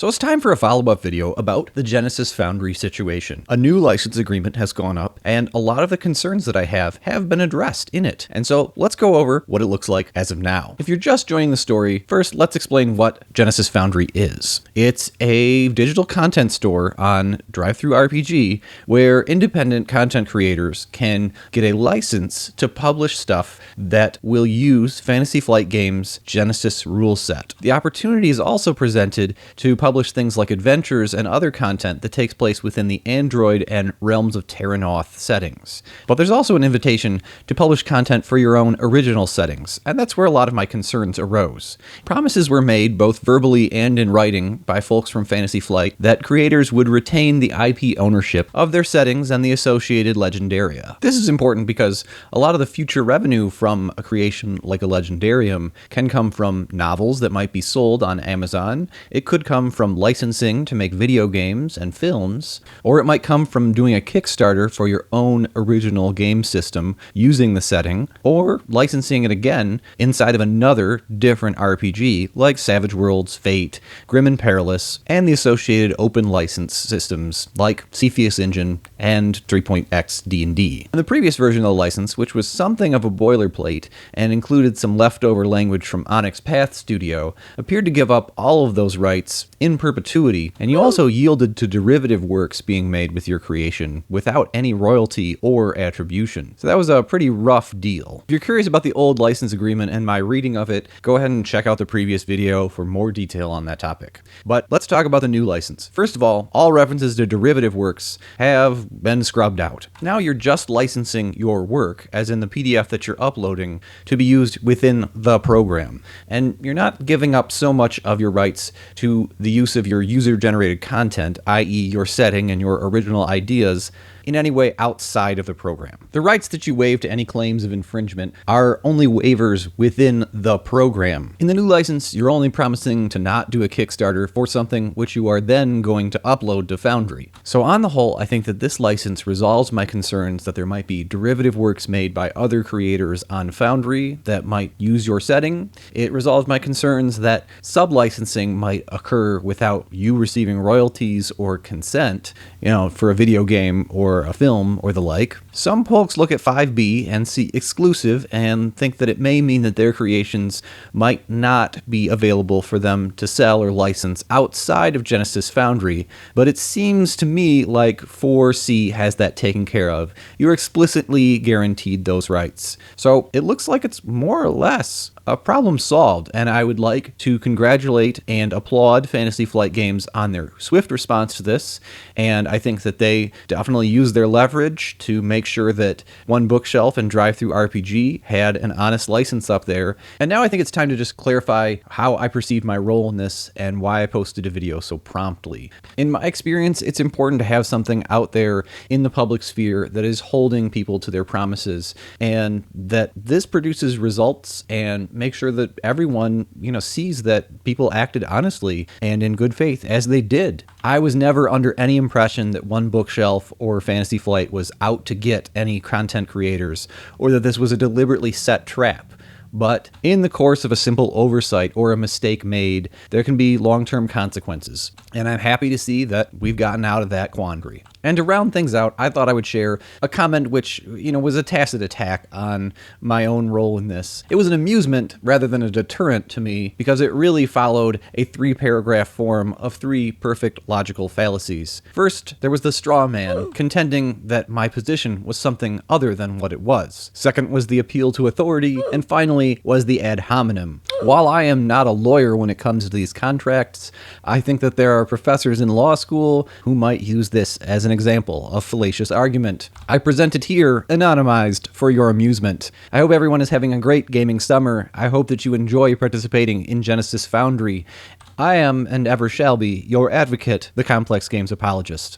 So it's time for a follow-up video about the Genesys Foundry situation. A new license agreement has gone up, and a lot of the concerns that I have been addressed in it. And so let's go over what it looks like as of now. If you're just joining the story, first let's explain what Genesys Foundry is. It's a digital content store on DriveThruRPG where independent content creators can get a license to publish stuff that will use Fantasy Flight Games' Genesys rule set. The opportunity is also presented to publish things like adventures and other content that takes place within the Android and Realms of Terranoth settings. But there's also an invitation to publish content for your own original settings, and that's where a lot of my concerns arose. Promises were made, both verbally and in writing, by folks from Fantasy Flight that creators would retain the IP ownership of their settings and the associated Legendaria. This is important because a lot of the future revenue from a creation like a Legendarium can come from novels that might be sold on Amazon. It could come from licensing to make video games and films, or it might come from doing a Kickstarter for your own original game system using the setting, or licensing it again inside of another different RPG like Savage Worlds, Fate, Grim and Perilous, and the associated open license systems like Cepheus Engine and 3.x D&D. In the previous version of the license, which was something of a boilerplate and included some leftover language from Onyx Path Studio, appeared to give up all of those rights in perpetuity, and you also yielded to derivative works being made with your creation without any royalty or attribution. So that was a pretty rough deal. If you're curious about the old license agreement and my reading of it, go ahead and check out the previous video for more detail on that topic. But let's talk about the new license. First of all references to derivative works have been scrubbed out. Now you're just licensing your work, as in the PDF that you're uploading, to be used within the program. And you're not giving up so much of your rights to the use of your user-generated content, i.e. your setting and your original ideas, in any way outside of the program. The rights that you waive to any claims of infringement are only waivers within the program. In the new license, you're only promising to not do a Kickstarter for something which you are then going to upload to Foundry. So on the whole, I think that this license resolves my concerns that there might be derivative works made by other creators on Foundry that might use your setting. It resolves my concerns that sub-licensing might occur without you receiving royalties or consent, for a video game or a film or the like. Some folks look at 5B and see exclusive and think that it may mean that their creations might not be available for them to sell or license outside of Genesys Foundry, but it seems to me like 4C has that taken care of. You're explicitly guaranteed those rights. So it looks like it's more or less a problem solved, and I would like to congratulate and applaud Fantasy Flight Games on their swift response to this, and I think that they definitely used their leverage to make sure that One Bookshelf and DriveThruRPG had an honest license up there. And now I think it's time to just clarify how I perceived my role in this and why I posted a video so promptly. In my experience, it's important to have something out there in the public sphere that is holding people to their promises, and that this produces results and make sure that everyone, sees that people acted honestly and in good faith as they did. I was never under any impression that One Bookshelf or Fantasy Flight was out to get any content creators, or that this was a deliberately set trap. But in the course of a simple oversight or a mistake made, there can be long-term consequences. And I'm happy to see that we've gotten out of that quandary. And to round things out, I thought I would share a comment which, was a tacit attack on my own role in this. It was an amusement rather than a deterrent to me, because it really followed a 3-paragraph form of 3 perfect logical fallacies. First, there was the straw man contending that my position was something other than what it was. Second was the appeal to authority, and finally was the ad hominem. While I am not a lawyer when it comes to these contracts, I think that there are professors in law school who might use this as an example of fallacious argument. I present it here, anonymized, for your amusement. I hope everyone is having a great gaming summer. I hope that you enjoy participating in Genesys Foundry. I am, and ever shall be, your advocate, the complex games apologist.